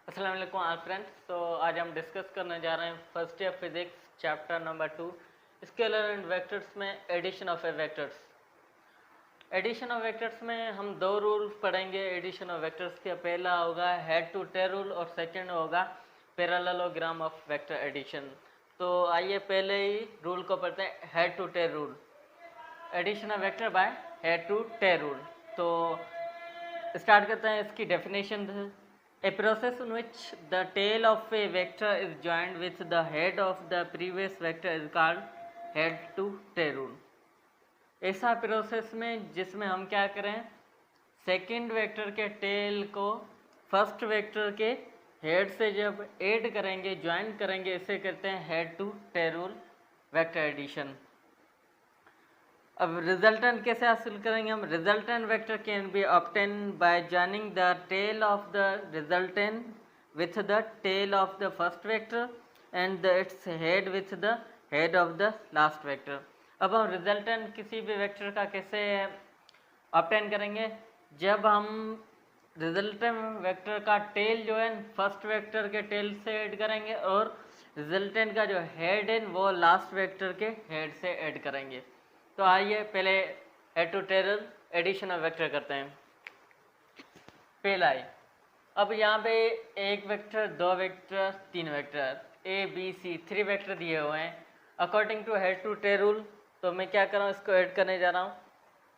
अस्सलाम वालेकुम all friends. तो आज हम डिस्कस करने जा रहे हैं first year physics chapter number 2 scalar and vectors में addition of a vectors. Addition of vectors में हम दो रूल पढ़ेंगे एडिशन ऑफ वेक्टर्स के। पहला होगा हेड टू टेल रूल और सेकंड होगा पैरेललोग्राम ऑफ वेक्टर एडिशन। तो आइए पहले ही रूल को पढ़ते हैं, head to tail rule, addition of vector by head to tail rule. तो स्टार्ट करते हैं इसकी definition. A process in which the tail of a vector is joined with the head of the previous vector is called head to tail rule। ऐसा process में जिसमें हम क्या करें, सेकंड वेक्टर के टेल को फर्स्ट वेक्टर के head से जब ऐड करेंगे, ज्वाइन करेंगे, इसे कहते हैं head to tail rule vector addition. अब रिजल्टेंट कैसे हासिल करेंगे हम? Resultant vector can be obtain by joining the tail of the resultant with the tail of the first vector and its head with the head of the last vector. अब हम resultant किसी भी vector का कैसे obtain करेंगे? जब हम resultant vector का टेल जो है फर्स्ट वेक्टर के टेल से ऐड करेंगे और रिजल्टेंट का जो हेड है वो लास्ट वेक्टर के हेड से ऐड करेंगे। तो आइए पहले head to tail addition of vector करते हैं। पहला है, अब यहाँ पे एक वेक्टर, दो वेक्टर, तीन vector, A B C, three vector दिए हुए हैं according to head to tail rule. तो मैं क्या कर रहा हूँ, इसको ऐड करने जा रहा हूँ।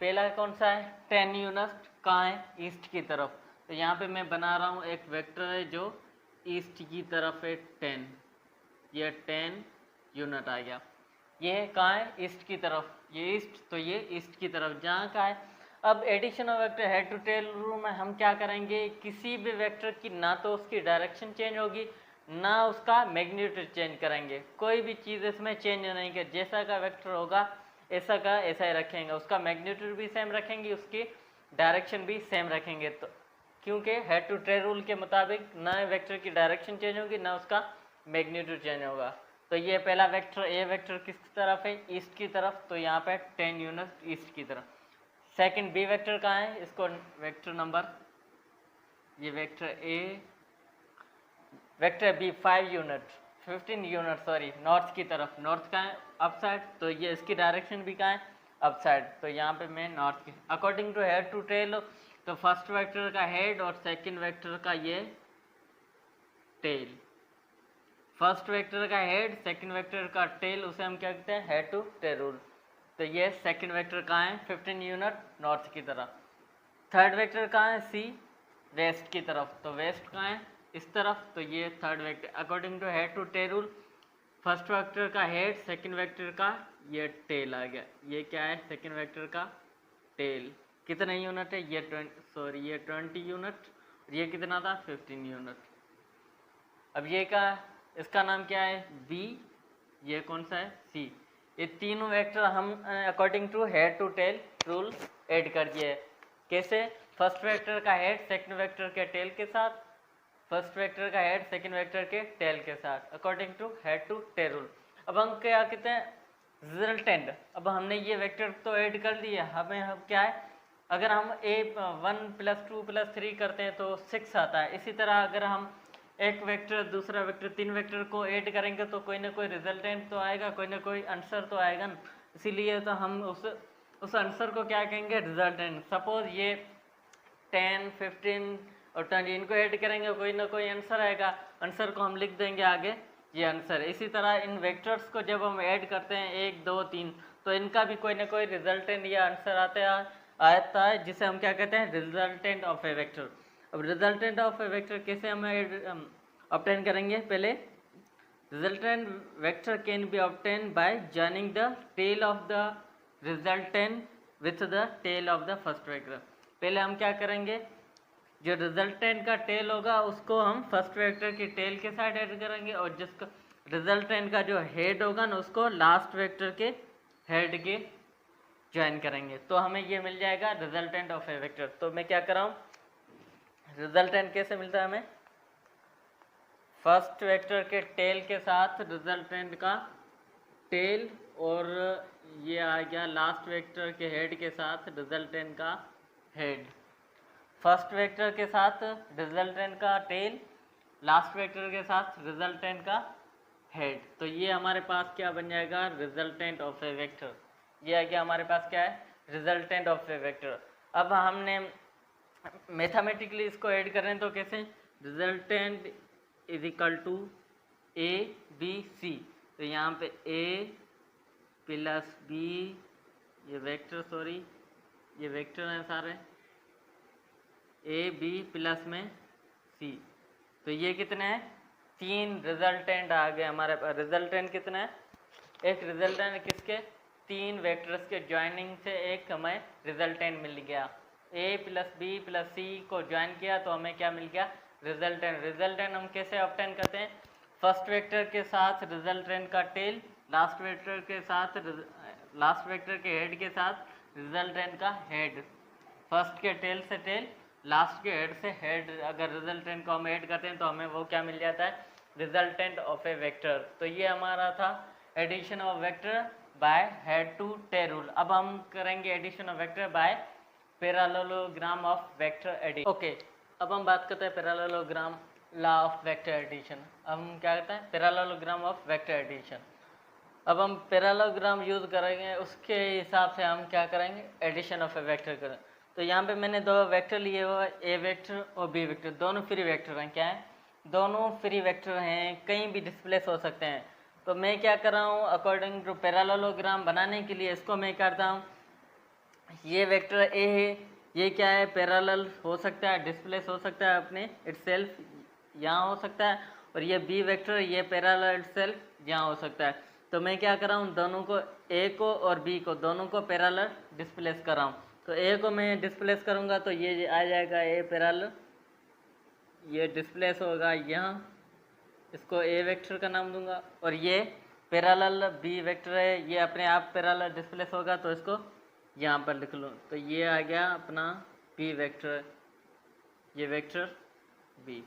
पहला कौन सा है? 10 यूनिट। कहाँ है? ईस्ट की तरफ। तो यहाँ पे मैं बना रहा हूँ एक वेक्टर है जो ईस्ट की तरफ है 10, ये 10 यूनिट आ गया। ये कहाँ है? ईस्ट की तरफ। ये ईस्ट, तो ये ईस्ट की तरफ जहाँ का है। अब addition of vector head to tail rule में हम क्या करेंगे, किसी भी वेक्टर की ना तो उसकी डायरेक्शन चेंज होगी ना उसका मैग्नीट्यूड चेंज करेंगे। कोई भी चीज़ इसमें चेंज नहीं कर, जैसा का वेक्टर होगा ऐसा का ऐसा ही रखेंगे, उसका मैग्नीट्यूड भी सेम रखेंगे, उसकी डायरेक्शन भी सेम रखेंगे। तो क्योंकि हेड टू टेल रूल के मुताबिक ना वेक्टर की डायरेक्शन चेंज होगी ना उसका मैग्नीट्यूड चेंज होगा। तो ये पहला वेक्टर, ए वेक्टर किस तरफ है? ईस्ट की तरफ। तो यहाँ पे 10 यूनिट ईस्ट की तरफ। सेकंड बी वेक्टर कहाँ है? इसको वेक्टर नंबर, ये vector A, vector B 5 unit, 15 unit sorry, north की तरफ। नॉर्थ कहाँ है? Up side. तो ये इसकी डायरेक्शन भी कहाँ है? Up side. तो यहाँ पे मैं नॉर्थ की, according to head to tail, तो फर्स्ट वेक्टर का हेड और सेकंड वेक्टर का ये टेल, फर्स्ट वेक्टर का हेड, सेकंड वेक्टर का टेल, उसे हम क्या कहते हैं? Head to tail rule. तो ये सेकंड वेक्टर कहाँ है? 15 यूनिट नॉर्थ की तरफ। थर्ड वेक्टर कहाँ है? सी, वेस्ट की तरफ। तो वेस्ट कहाँ है? इस तरफ। तो ये third vector according to head to tail rule, first vector का हेड, सेकंड वेक्टर का ये टेल आ गया। ये क्या है? सेकंड वेक्टर का टेल। कितना यूनिट है? ये 20 यूनिट। ये कितना था? 15 यूनिट। अब ये का, इसका नाम क्या है? बी। ये कौन सा है? सी। ये तीनों वेक्टर हम according to head to tail rule add कर दिए। कैसे? फर्स्ट वेक्टर का हेड सेकंड वेक्टर के टेल के साथ, फर्स्ट वेक्टर का हेड सेकंड वेक्टर के टेल के साथ according to head to tail rule. अब हम क्या कहते हैं? रिजल्टेंट। अब हमने ये वेक्टर तो ऐड कर दिया, हमें अब क्या है, अगर हम ए 1 + 2 + 3 करते हैं तो 6 आता है। इसी तरह अगर हम एक वेक्टर दूसरा वेक्टर तीन वेक्टर को ऐड करेंगे तो कोई ना कोई रिजल्टेंट तो आएगा, कोई ना कोई आंसर तो आएगा ना। इसीलिए तो हम उस आंसर को क्या कहेंगे? रिजल्टेंट। सपोज ये 10, 15 और 20 इनको ऐड करेंगे, कोई ना कोई आंसर आएगा, आंसर को हम लिख देंगे आगे, ये आंसर है। इसी तरह इन वेक्टर्स को जब हम ऐड करते हैं 1, 2, 3, तो इनका भी कोई ना कोई रिजल्टेंट या आंसर आता है जिसे हम क्या कहते हैं? Resultant of a vector. अब रिजल्टेंट ऑफ ए वेक्टर कैसे हम ऑब्टेन करेंगे? पहले resultant vector can be obtain by joining the tail of the resultant with the tail of the first vector. पहले हम क्या करेंगे, जो रिजल्टेंट का टेल होगा उसको हम फर्स्ट वेक्टर की टेल के साथ ऐड करेंगे और जिसका रिजल्टेंट का जो हेड होगा ना उसको लास्ट वेक्टर के हेड के ज्वाइन करेंगे। तो हमें ये मिल जाएगा रिजल्टेंट ऑफ ए वेक्टर। तो मैं क्या कर रहा हूँ, रिजल्टेंट कैसे मिलता है हमें? फर्स्ट वेक्टर के टेल के साथ रिजल्टेंट का टेल, और ये आ गया लास्ट वेक्टर के हेड के साथ रिजल्टेंट का हेड। फर्स्ट वेक्टर के साथ रिजल्टेंट का टेल, लास्ट वेक्टर के साथ रिजल्टेंट का हेड। तो ये हमारे पास क्या बन जाएगा, रिजल्टेंट ऑफ ए वेक्टर। ये है क्या हमारे पास क्या है, रिजल्टेंट ऑफ ए वेक्टर। अब हमने मैथमेटिकली इसको ऐड करें तो कैसे, resultant is equal to A B C. तो यहाँ पे ए प्लस बी, ये वेक्टर सॉरी ये वेक्टर हैं सारे, ए बी प्लस में सी। तो ये कितने हैं, 3 रिजल्टेंट आ गए हमारे पास। रिजल्टेंट कितने हैं, एक रिजल्टेंट किसके, 3 वेक्टर्स के ज्वाइनिंग से एक हमें रिजल्टेंट मिल गया। ए प्लस बी प्लस सी को ज्वाइन किया तो हमें क्या मिल गया, रिजल्टेंट। रिजल्टेंट हम कैसे ऑब्टेन करते हैं, फर्स्ट वेक्टर के साथ रिजल्टेंट का टेल, लास्ट वेक्टर के साथ लास्ट वेक्टर के हेड के साथ रिजल्टेंट का हेड। फर्स्ट के टेल से टेल, लास्ट के हेड से हेड, अगर रिजल्टेंट को हम ऐड करते हैं तो हमें वो क्या मिल जाता है, रिजल्टेंट ऑफ ए वेक्टर। तो ये हमारा था addition of vector by head to tail rule. अब हम करेंगे addition of vector by parallelogram of vector addition. Okay, अब हम बात करते हैं parallelogram law of vector addition. अब हम क्या करते हैं, पैरेललोग्राम ऑफ वेक्टर एडिशन। अब हम पैरेललोग्राम यूज़ करेंगे, उसके हिसाब से हम क्या करेंगे, एडिशन ऑफ ए वेक्टर करें। तो यहाँ पे मैंने 2 वेक्टर लिए हुए, ए वेक्टर और बी वेक्टर, दोनों फ्री वेक्टर हैं। क्या है, दोनों फ्री वेक्टर हैं, कहीं भी डिस्प्लेस हो सकते हैं। तो मैं क्या कर रहा हूँ, अकॉर्डिंग टू पैरेललोग्राम बनाने के लिए इसको मैं करता हूँ, ये वेक्टर ए है, ये क्या है, पैरेलल हो सकता है, डिस्प्लेस हो सकता है अपने इटसेल्फ, यहाँ हो सकता है। और ये बी वेक्टर, ये पैरेलल इटसेल्फ यहाँ हो सकता है। तो मैं क्या कर रहा हूँ, दोनों को, ए को और बी को, दोनों को पैरेलल डिस्प्लेस कर रहा हूँ। तो ए को मैं डिस्प्लेस करूँगा तो ये आ जाएगा ए पैरेलल, ये डिस्प्लेस होगा यहाँ, इसको ए वेक्टर का नाम दूंगा। और ये पैरेलल बी वेक्टर है, ये अपने आप पैरेलल डिस्प्लेस होगा तो इसको यहाँ पर लिख लूँ। तो ये आ गया अपना बी वेक्टर, ये वेक्टर बी,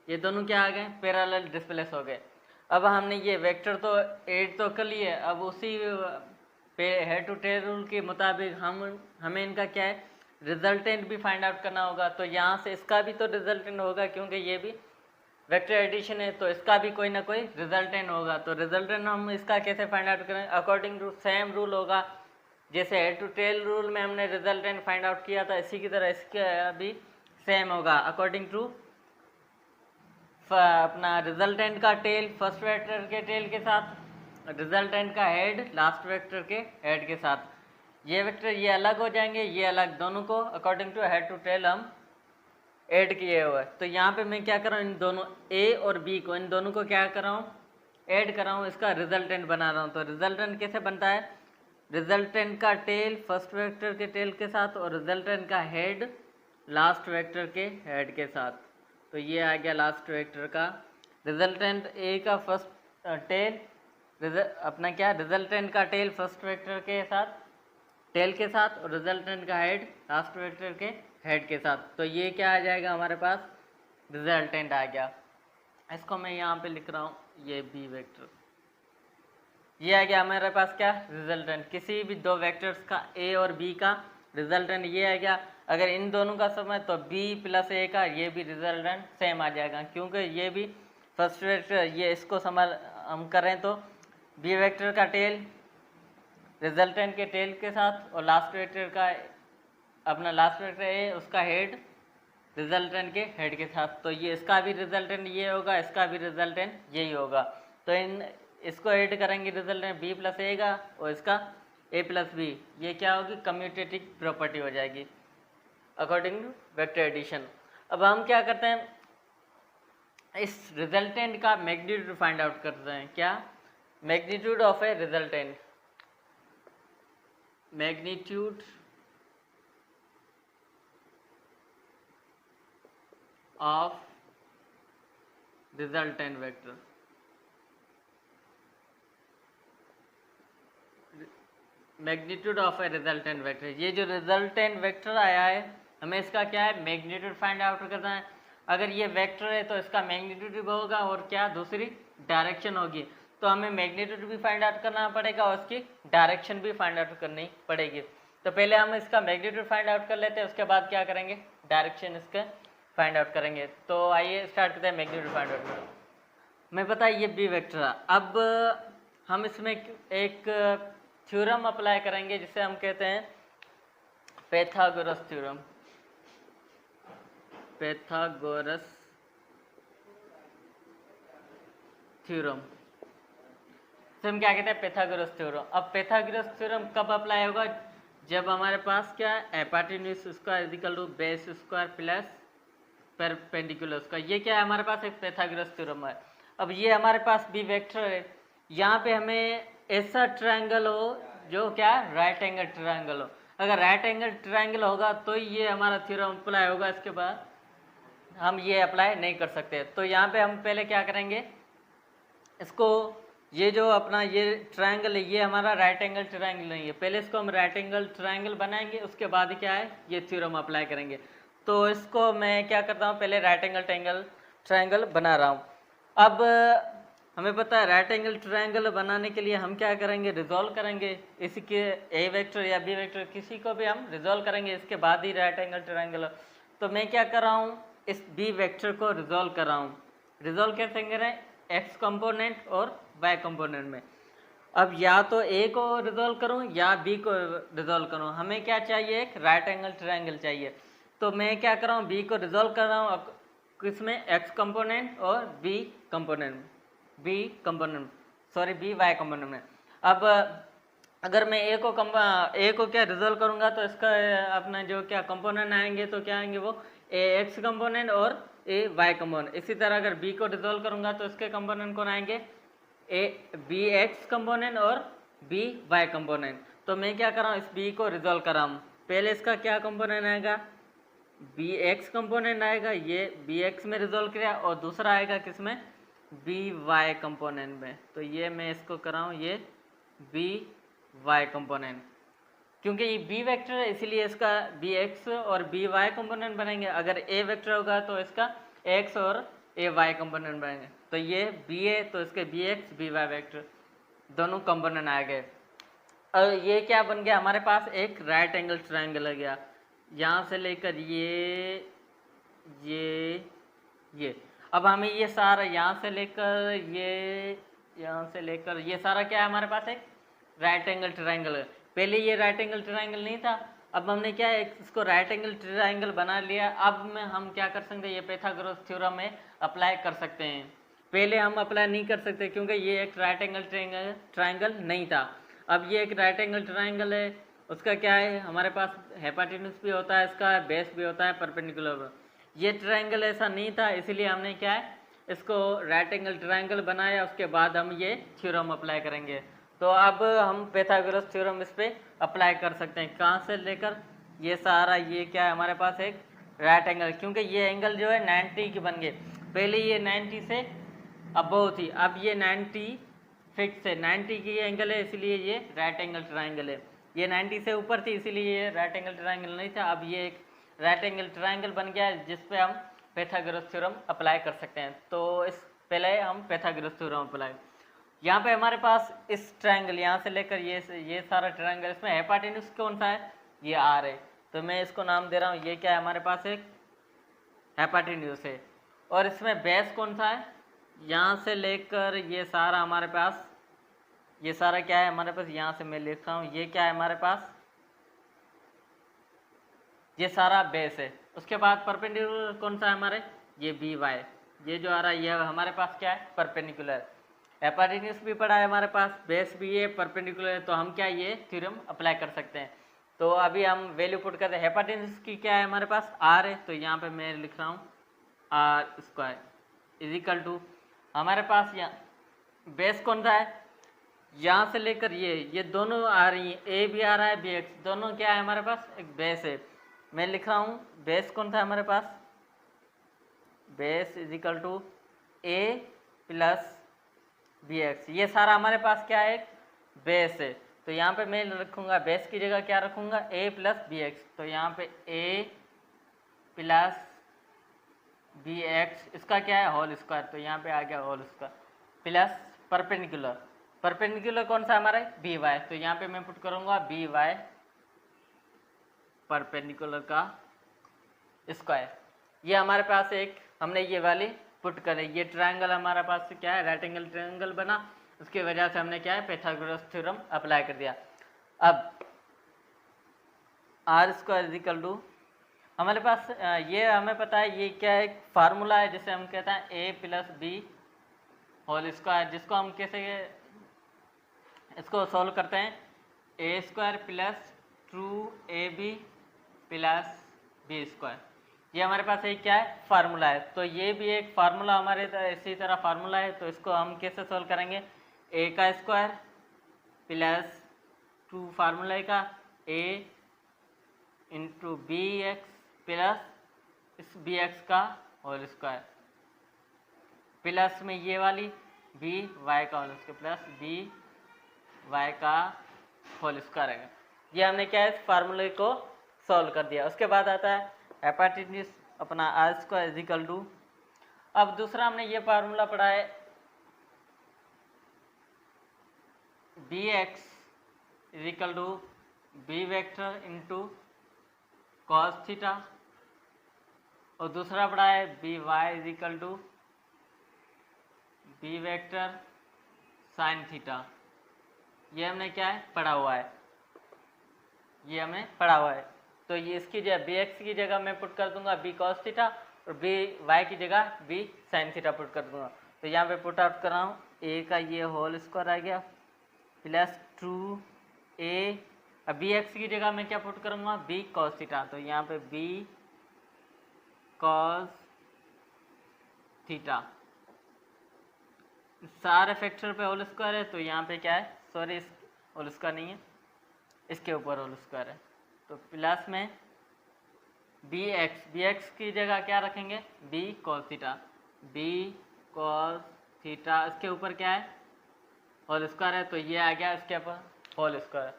ये दोनों क्या आ गए, पैरेलल डिस्प्लेस हो गए। अब हमने ये वेक्टर तो ऐड तो कर लिए, अब उसी हेड टू टेल रूल के मुताबिक हमें इनका क्या है, रिजल्टेंट भी फाइंड आउट करना होगा। तो यहाँ से इसका भी तो रिजल्टेंट होगा, क्योंकि ये भी वेक्टर एडिशन है, तो इसका भी कोई ना कोई रिजल्टेंट होगा। तो रिजल्टेंट हम इसका कैसे फाइंड आउट करें, अकॉर्डिंग टू सेम रूल होगा, जैसे हेड टू टेल रूल में हमने रिजल्टेंट फाइंड आउट किया था, इसी की तरह इसका भी सेम होगा। अकॉर्डिंग टू अपना रिजल्टेंट का टेल फर्स्ट वेक्टर के टेल के साथ, रिजल्टेंट का हेड लास्ट वेक्टर के हेड के साथ, ये वेक्टर ये अलग हो जाएंगे, ये अलग, दोनों को according to head to tail हम ऐड किए हुए। तो यहाँ पे मैं क्या कर रहा हूँ, इन दोनों ए और बी को, इन दोनों को क्या कर रहा हूँ, ऐड कर रहा हूँ, इसका रिजल्टेंट बना रहा हूँ। तो रिजल्टेंट कैसे बनता है, रिजल्टेंट का टेल फर्स्ट वेक्टर के टेल के साथ और रिजल्टेंट का हेड लास्ट वेक्टर के हेड के साथ। तो ये आ गया लास्ट वेक्टर का रिजल्टेंट, ए का फर्स्ट टेल अपना क्या, रिजल्टेंट का टेल फर्स्ट वेक्टर के साथ, टेल के साथ, और रिजल्टेंट का हेड लास्ट वेक्टर के हेड के साथ। तो ये क्या आ जाएगा हमारे पास, रिजल्टेंट आ गया। इसको मैं यहाँ पे लिख रहा हूँ, ये बी वेक्टर, ये आ गया हमारे पास क्या, रिजल्टेंट। किसी भी 2 वेक्टर्स का, ए और बी का रिजल्टेंट ये आ गया। अगर इन दोनों का सम है तो बी प्लस ए का ये भी रिजल्टेंट सेम आ जाएगा, क्योंकि ये भी फर्स्ट वेक्टर, ये इसको संभाल हम करें तो बी वेक्टर का टेल रिजल्टेंट के टेल के साथ, और लास्ट वेक्टर का अपना लास्ट वेक्टर ए उसका हेड रिजल्टेंट के हेड के साथ। तो ये इसका भी रिजल्टेंट ये होगा, इसका भी रिजल्टेंट यही होगा। तो इसको ऐड करेंगे, रिजल्टेंट बी प्लस ए का और इसका ए प्लस बी, ये क्या होगी, कम्यूटेटिव प्रॉपर्टी हो जाएगी अकॉर्डिंग टू वेक्टर एडिशन। अब हम क्या करते हैं, इस रिजल्टेंट का मैग्नीट्यूड फाइंड आउट करते हैं। क्या, magnitude of a resultant, magnitude of resultant vector, magnitude of a resultant vector. ये जो रिजल्टेंट वेक्टर आया है, हमें इसका क्या है, मैग्नीट्यूड फाइंड आउट करना है। अगर ये वेक्टर है तो इसका मैग्नीट्यूड भी होगा, और क्या, दूसरी डायरेक्शन होगी। तो हमें मैग्नीट्यूड भी फाइंड आउट करना पड़ेगा और उसकी डायरेक्शन भी फाइंड आउट करनी पड़ेगी। तो पहले हम इसका मैग्नीट्यूड फाइंड आउट कर लेते हैं, उसके बाद क्या करेंगे, डायरेक्शन इसके फाइंड आउट करेंगे। तो आइए स्टार्ट करते हैं मैग्नीट्यूड फाइंड आउट करें। मैं पता है ये बी वेक्टर है। अब हम इसमें एक थ्योरम अप्लाई करेंगे जिसे हम कहते हैं पैथागोरस थ्योरम। पैथागोरस थ्योरम से हम क्या कहते हैं, पैथागोरस थ्योरम। अब पैथागोरस थ्योरम कब अप्लाई होगा, जब हमारे पास क्या है, hypotenuse square equal to base square plus perpendicular square. ये क्या है हमारे पास, एक पैथागोरस थ्योरम है। अब ये हमारे पास बी वेक्टर है, यहाँ पे हमें ऐसा ट्रायंगल हो जो क्या राइट एंगल ट्रायंगल हो। अगर राइट एंगल ट्रायंगल होगा तो ये हमारा थ्योरम अप्लाई होगा, इसके बाद हम ये अप्लाई नहीं कर सकते। तो यहाँ पे हम पहले क्या करेंगे, इसको ये जो अपना ये ट्रायंगल है ये हमारा राइट एंगल ट्रायंगल नहीं है, पहले इसको हम राइट एंगल ट्रायंगल बनाएंगे, उसके बाद ही क्या है ये थ्योरम अप्लाई करेंगे। तो इसको मैं क्या करता हूँ, पहले राइट एंगल ट्रायंगल बना रहा हूँ। अब हमें पता है राइट एंगल ट्रायंगल बनाने के लिए हम क्या करेंगे, रिजॉल्व करेंगे इसी के ए वेक्टर या बी वेक्टर किसी को भी हम रिजॉल्व करेंगे, इसके बाद ही राइट एंगल ट्रायंगल। तो मैं क्या कर रहा हूँ, इस बी वेक्टर को रिजॉल्व कर रहा हूँ। रिजॉल्व कैसे करें, एक्स कंपोनेंट और वाई कंपोनेंट में। अब या तो ए को रिजॉल्व करूं या बी को रिजॉल्व करूं, हमें क्या चाहिए, एक राइट एंगल ट्रायंगल चाहिए। तो मैं क्या कर रहा हूं, बी को रिजॉल्व कर रहा हूं किसमें, एक्स कंपोनेंट और B component, B Y component में। अब अगर मैं ए को क्या रिजॉल्व करूंगा तो इसका अपना जो क्या कंपोनेंट आएंगे तो क्या आएंगे, वो ए एक्स कंपोनेंट और ए वाई कंपोनेंट। इसी तरह अगर बी को रिजॉल्व करूंगा तो इसके कंपोनेंट कौन आएंगे, ए बी एक्स कंपोनेंट और बी वाई कंपोनेंट। तो मैं क्या कर रहा हूँ, इस बी को रिजॉल्व कर रहा हूँ। पहले इसका क्या कंपोनेंट आएगा, बी एक्स कंपोनेंट आएगा, ये बी एक्स में रिजॉल्व किया, और दूसरा आएगा किसमें, बी वाई कंपोनेंट में। तो ये मैं इसको कर रहा हूँ, ये बी वाई कंपोनेंट, क्योंकि ये बी वेक्टर है इसीलिए इसका बी एक्स और बी वाई कंपोनेंट बनेंगे। अगर ए वेक्टर होगा तो इसका एक्स और ए वाई कंपोनेंट बनेंगे। तो ये बी ए तो इसके B X B Y vector दोनों कंपोनेंट आ गए। और ये क्या बन गया हमारे पास, एक राइट एंगल ट्रायंगल आ गया, यहाँ से लेकर ये। अब हमें ये सारा यहाँ से लेकर ये सारा क्या है हमारे पास, एक राइट एंगल ट्रायंगल है। पहले ये राइट एंगल ट्रायंगल नहीं था, अब हमने क्या है इसको राइट एंगल ट्रायंगल बना लिया। अब में हम क्या कर सकते हैं, ये पैथागोरस थ्योरम में अप्लाई कर सकते हैं। पहले हम अप्लाई नहीं कर सकते क्योंकि ये एक राइट एंगल ट्रायंगल नहीं था। अब ये एक राइट एंगल ट्रायंगल है, उसका क्या है हमारे पास हाइपोटेन्यूज भी होता है, इसका बेस भी होता है, परपेंडिकुलर। ये ट्रायंगल ऐसा नहीं था, इसलिए हमने क्या है इसको राइट एंगल ट्रायंगल बनाया, उसके बाद हम ये थ्योरम अप्लाई करेंगे। तो अब हम पैथागोरस थ्योरम इस पर अप्लाई कर सकते हैं। कहाँ से लेकर ये सारा, ये क्या है हमारे पास एक राइट एंगल, क्योंकि ये एंगल जो है 90 की बन गए। पहले ये 90 से अबव थी, अब ये 90 फिक्स है, 90 की एंगल है, इसलिए ये राइट एंगल ट्रायंगल है। ये 90 से ऊपर थी इसीलिए ये राइट एंगल ट्रायंगल नहीं था। अब ये एक राइट एंगल ट्रायंगल बन गया है जिस पे हम पैथागोरस थ्योरम अप्लाई कर सकते हैं। तो इस पहले हम पैथागोरस थ्योरम अप्लाई, यहाँ पे हमारे पास इस ट्रायंगल यहाँ से लेकर ये सारा ट्रायंगल, इसमें हाइपोटेन्यूज कौन सा है, ये आर है। तो मैं इसको नाम दे रहा हूँ, ये क्या है हमारे पास एक हाइपोटेन्यूज है। और इसमें बेस कौन सा है, यहाँ से लेकर ये सारा हमारे पास, ये सारा क्या है हमारे पास, यहाँ से मैं लिख रहा हूँ, ये क्या है हमारे पास, ये सारा बेस है। उसके बाद परपेंडिकुलर कौन सा है हमारे, ये बी वाई, ये जो आ रहा है ये हमारे पास क्या है परपेंडिकुलर। हाइपोटेन्यूज भी पड़ा है हमारे पास, बेस भी है, परपेंडिकुलर है, तो हम क्या ये थ्योरम अप्लाई कर सकते हैं। तो अभी हम वैल्यू पुट करते हैं। हाइपोटेन्यूज की क्या है हमारे पास, आर है, तो यहाँ पे मैं लिख रहा हूँ आर स्क्वायर इजिकल टू, हमारे पास यहाँ बेस कौन सा है, यहाँ से लेकर ये दोनों आ रही हैं, ए भी आ रहा है बी एक्स, दोनों क्या है हमारे पास एक बेस है। मैं लिख रहा हूँ बेस कौन था हमारे पास, base equal to a plus b x, ये सारा हमारे पास क्या है बेस है। तो यहाँ पे मैं रखूँगा बेस की जगह क्या रखूँगा, ए प्लस बी एक्स। तो यहाँ पे ए प्लस बी एक्स, इसका क्या है होल स्क्वायर, तो यहाँ पे आ गया whole square, plus perpendicular, perpendicular कौन सा हमारा है बी वाई, तो यहाँ पे मैं पुट करूँगा बी वाई परपेंडिकुलर का स्क्वायर। ये हमारे पास एक हमने ये वाली पुट करी, ये ट्रायंगल हमारे पास क्या है, राइट एंगल ट्रायंगल बना, उसकी वजह से हमने क्या है पाइथागोरस थ्योरम अप्लाई कर दिया। अब आर स्क्वायर इजिकल टू हमारे पास ये हमें पता है ये क्या एक फार्मूला है जिसे हम कहते हैं a plus b whole square, जिसको हम कैसे इसको सॉल्व करते हैं, a square plus 2ab plus B square, ये हमारे पास एक क्या है फार्मूला है। तो ये भी एक फार्मूला हमारे इसी तरह फार्मूला है, तो इसको हम कैसे सॉल्व करेंगे, ए का स्क्वायर प्लस 2 फार्मूला का A into B X plus इस बी एक्स का होल स्क्वायर प्लस में ये वाली बी वाई का whole square plus B Y का होल स्क्वायर है। ये हमने क्या है इस फार्मूले को सॉल्व कर दिया। उसके बाद आता है हेपाटाइटिस अपना आर स्क्वायर इजिकल टू, अब दूसरा हमने ये फार्मूला पढ़ा है B X equal to B vector into cos theta, और दूसरा पढ़ा है B Y equal to B vector sine theta. ये हमने क्या है पढ़ा हुआ है, ये हमें पढ़ा हुआ है। तो ये इसकी जगह बी एक्स की जगह मैं पुट कर दूंगा बी कॉस थीटा और बी वाई की जगह बी साइन थीटा पुट कर दूंगा। तो यहाँ पे पुट आउट कर रहा हूँ, ए का ये होल स्क्वायर आ गया प्लस 2a, अब बी एक्स की जगह मैं क्या पुट करूँगा बी कॉस थीटा, तो यहाँ पे बी कॉस थीटा सारे फैक्टर पे होल स्क्वायर है, तो यहाँ पे क्या है सॉरी इस होल स्क्वायर नहीं है, इसके ऊपर होल स्क्वायर है, तो प्लस में बी एक्स की जगह क्या रखेंगे B cos theta, B cos theta इसके ऊपर क्या है होल स्क्वायर है, तो ये आ गया इसके ऊपर whole square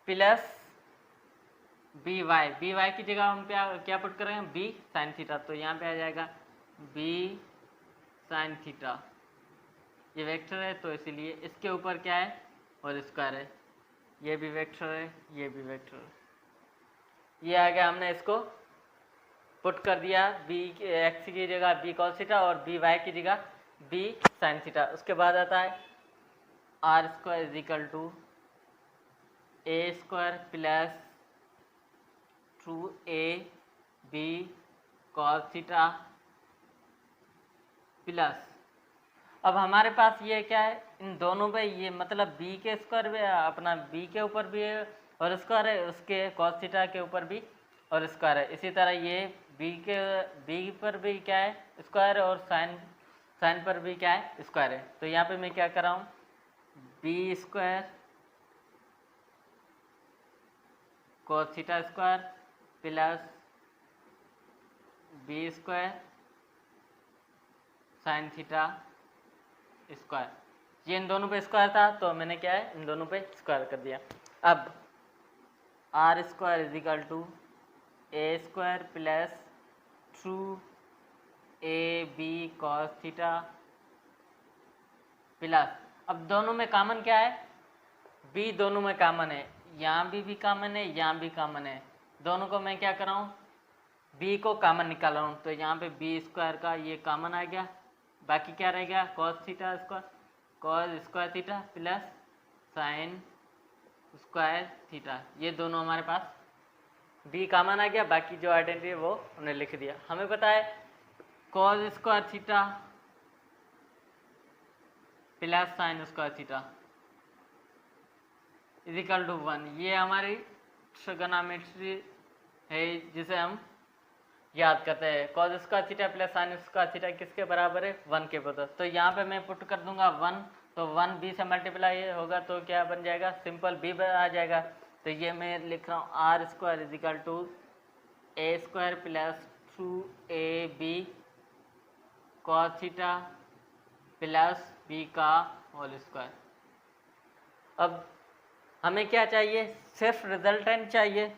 plus B Y की जगह हम क्या पुट करेंगे बी साइन थीटा, तो यहाँ पे आ जाएगा बी साइन थीटा, ये वेक्टर है तो इसीलिए इसके ऊपर क्या है होल स्क्वायर है, ये भी वेक्टर है ये भी वेक्टर है, ये आ गया हमने इसको पुट कर दिया बी एक्स की जगह बी कॉस थीटा और बी वाई की जगह बी साइन थीटा। उसके बाद आता है R square equal to A square plus 2ab cos theta plus, अब हमारे पास ये क्या है इन दोनों पे ये मतलब b के स्क्वायर भी अपना b के ऊपर भी और स्क्वायर है, उसके कॉस थीटा के ऊपर भी और स्क्वायर है, इसी तरह ये b पर भी क्या है स्क्वायर और साइन पर भी क्या है स्क्वायर है। तो यहाँ पे मैं क्या कर रहा हूँ B square cos theta square plus B square sine theta square, ये इन दोनों पे स्क्वायर था तो मैंने क्या है इन दोनों पे स्क्वायर कर दिया। अब R square equal to A square plus 2ab cos theta plus, अब दोनों में कॉमन क्या है b दोनों में कॉमन है, यहाँ भी कॉमन है यहाँ भी कॉमन है, दोनों को मैं क्या कर रहा हूँ b को कॉमन निकाल रहा हूँ, तो यहाँ पे बी स्क्वायर का ये कॉमन आ गया, बाकी क्या रह गया cos theta square cos square theta plus sine square theta, ये दोनों हमारे पास b कॉमन आ गया, बाकी जो आइडेंटिटी है वो हमने लिख दिया। हमें पता है cos square theta plus sine square theta equal to 1, ये हमारी ट्रिगोनोमेट्री है जिसे हम याद करते हैं। Cos square theta plus sine square theta किसके बराबर है 1 के बराबर, तो यहाँ पे मैं पुट कर दूंगा 1, तो 1 b से मल्टीप्लाई होगा तो क्या बन जाएगा सिंपल b आ जाएगा, तो ये मैं लिख रहा हूँ R square equal to A square plus 2ab cos theta plus b का होल स्क्वायर। अब हमें क्या चाहिए सिर्फ रिजल्टेंट चाहिए,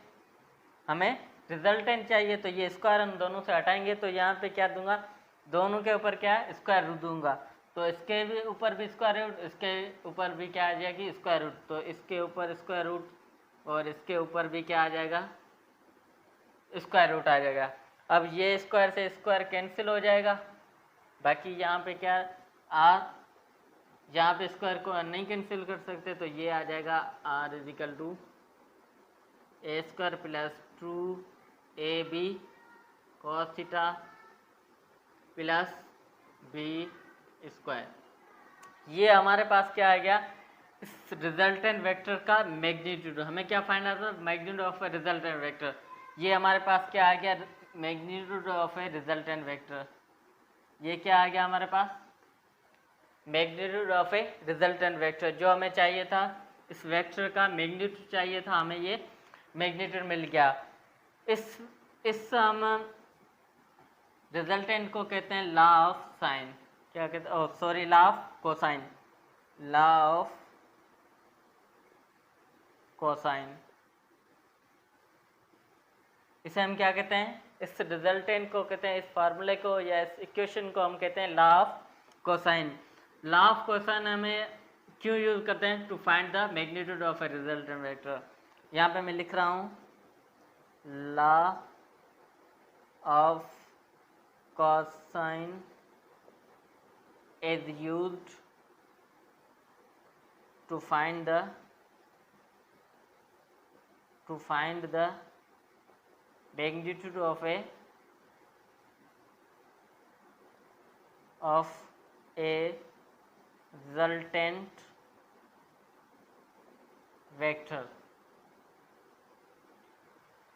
हमें रिजल्टेंट चाहिए, तो ये स्क्वायर हम दोनों से हटाएंगे, तो यहाँ पे क्या दूंगा दोनों के ऊपर क्या है स्क्वायर रूट दूंगा, तो इसके भी ऊपर भी स्क्वायर रूट इसके ऊपर भी क्या आ जाएगी स्क्वायर रूट, तो इसके ऊपर स्क्वायर रूट और इसके ऊपर भी क्या आ जाएगा स्क्वायर रूट आ जाएगा। अब ये स्क्वायर से स्क्वायर कैंसिल हो जाएगा, बाकी यहाँ पे क्या आर, यहाँ पे स्क्वायर को नहीं कैंसिल कर सकते तो ये आ जाएगा R equal to A square plus 2ab cos theta plus B square. ये हमारे पास क्या आ गया, इस रिजल्टेंट वेक्टर का मैग्नीट्यूड। हमें क्या फाइंड आउट है, magnitude of a resultant vector. ये हमारे पास क्या आ गया, magnitude of a resultant vector. ये क्या आ गया हमारे पास, magnitude of a resultant vector. जो हमें चाहिए था, इस वेक्टर का मैग्नीट्यूड चाहिए था, हमें ये मैग्नीट्यूड मिल गया। इस हम रिजल्टेंट को कहते हैं लॉ ऑफ साइन, क्या कहते हैं, sorry, law of cosine, law of cosine. इसे हम क्या कहते हैं, इस रिजल्टेंट को कहते हैं, इस फार्मूले को या इस इक्वेशन को हम कहते हैं law of cosine. Law of cosine हमें क्यों यूज करते हैं, to find the magnitude of a resultant vector. यहाँ पे मैं लिख रहा हूँ law of cosine is used to find the magnitude of a resultant vector।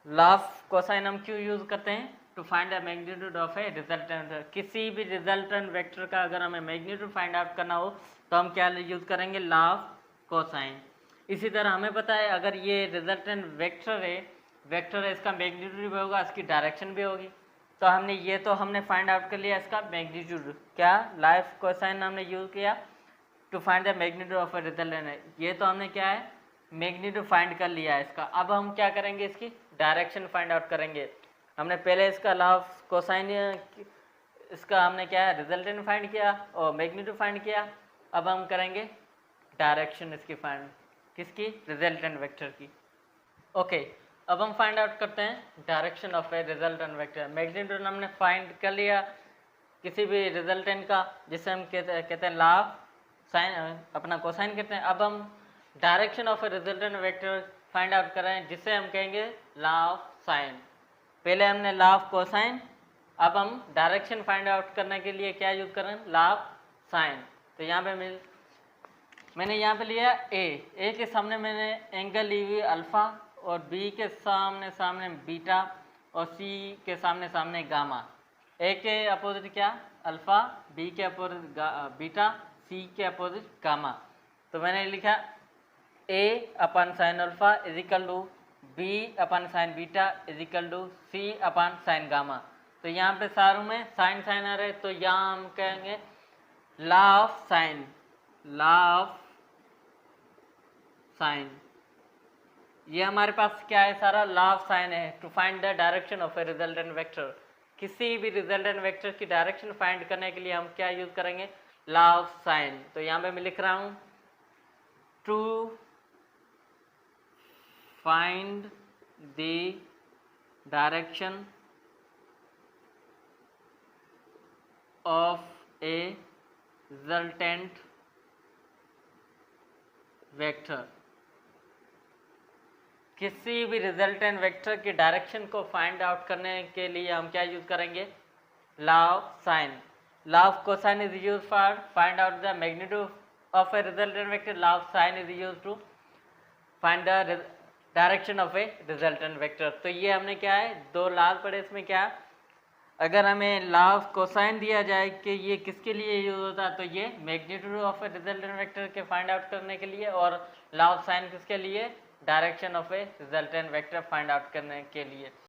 Law of cosine हम क्यों यूज करते हैं, to find the magnitude of a resultant. किसी भी रिजल्टेंट वेक्टर का अगर हमें मैग्नीट्यूड फाइंड आउट करना हो तो हम क्या यूज करेंगे, लॉ ऑफ कोसाइन। इसी तरह हमें पता है अगर ये रिजल्टेंट वेक्टर है इसका मैग्नीट्यूड भी होगा, इसकी डायरेक्शन भी होगी। तो हमने फाइंड आउट कर लिया इसका मैग्नीट्यूड। क्या, लॉ ऑफ कोसाइन हमने यूज किया to find the magnitude of a resultant. ये तो हमने क्या है, मैग्नीट्यूड फाइंड कर लिया है इसका। अब हम क्या करेंगे, इसकी डायरेक्शन फाइंड आउट करेंगे। हमने पहले इसका लॉ ऑफ कोसाइन, इसका हमने क्या है, रिजल्टेंट फाइंड किया और मैग्नीट्यूड फाइंड किया। अब हम करेंगे डायरेक्शन इसकी फाइंड, किसकी, रिजल्टेंट वेक्टर की। ओके, अब हम फाइंड आउट करते हैं direction of a resultant vector. Magnitude हमने फाइंड कर लिया किसी भी रिजल्टेंट का, जिसे हम कहते हैं लॉ ऑफ साइन, अपना कोसाइन कहते हैं। अब हम direction of a resultant vector find out कर रहे हैं, जिसे हम कहेंगे लॉ ऑफ साइन। पहले हमने लॉ ऑफ कोसाइन, अब हम डायरेक्शन फाइंड आउट करने के लिए क्या यूज कर रहे हैं, लॉ ऑफ साइन। तो यहाँ पे मैंने यहाँ पे लिया ए के सामने मैंने एंगल ली हुई अल्फा, और बी के सामने बीटा, और सी के सामने गामा। ए के अपोजिट क्या, अल्फा, बी के अपोजिट बीटा, सी के अपोजिट गामा। तो मैंने लिखा a upon sine alpha equal to b upon sine beta equal to c upon sine gamma. तो यहाँ पे सारों में साइन साइन आ रहे, तो यहाँ हम कहेंगे law of sine, law of sine. ये हमारे पास क्या है, सारा लॉ ऑफ साइन है, to find the direction of a resultant vector. किसी भी रिजल्टेंट वेक्टर की डायरेक्शन फाइंड करने के लिए हम क्या यूज करेंगे, लॉ ऑफ साइन। तो यहाँ पे मैं लिख रहा हूँ to find the direction of a resultant vector। किसी भी रिजल्टेंट वेक्टर की डायरेक्शन को फाइंड आउट करने के लिए हम क्या यूज करेंगे, law of sine. Law of cosine is use for find out the magnitude of a resultant vector. Law of sine is use to find the direction of a resultant vector. तो ये हमने क्या है, दो लाल पड़े। इसमें क्या, अगर हमें लॉ ऑफ कोसाइन दिया जाए कि ये किसके लिए यूज होता है, तो ये magnitude of a resultant vector के फाइंड आउट करने के लिए, और लॉ ऑफ साइन किसके लिए, direction of a resultant vector find out करने के लिए।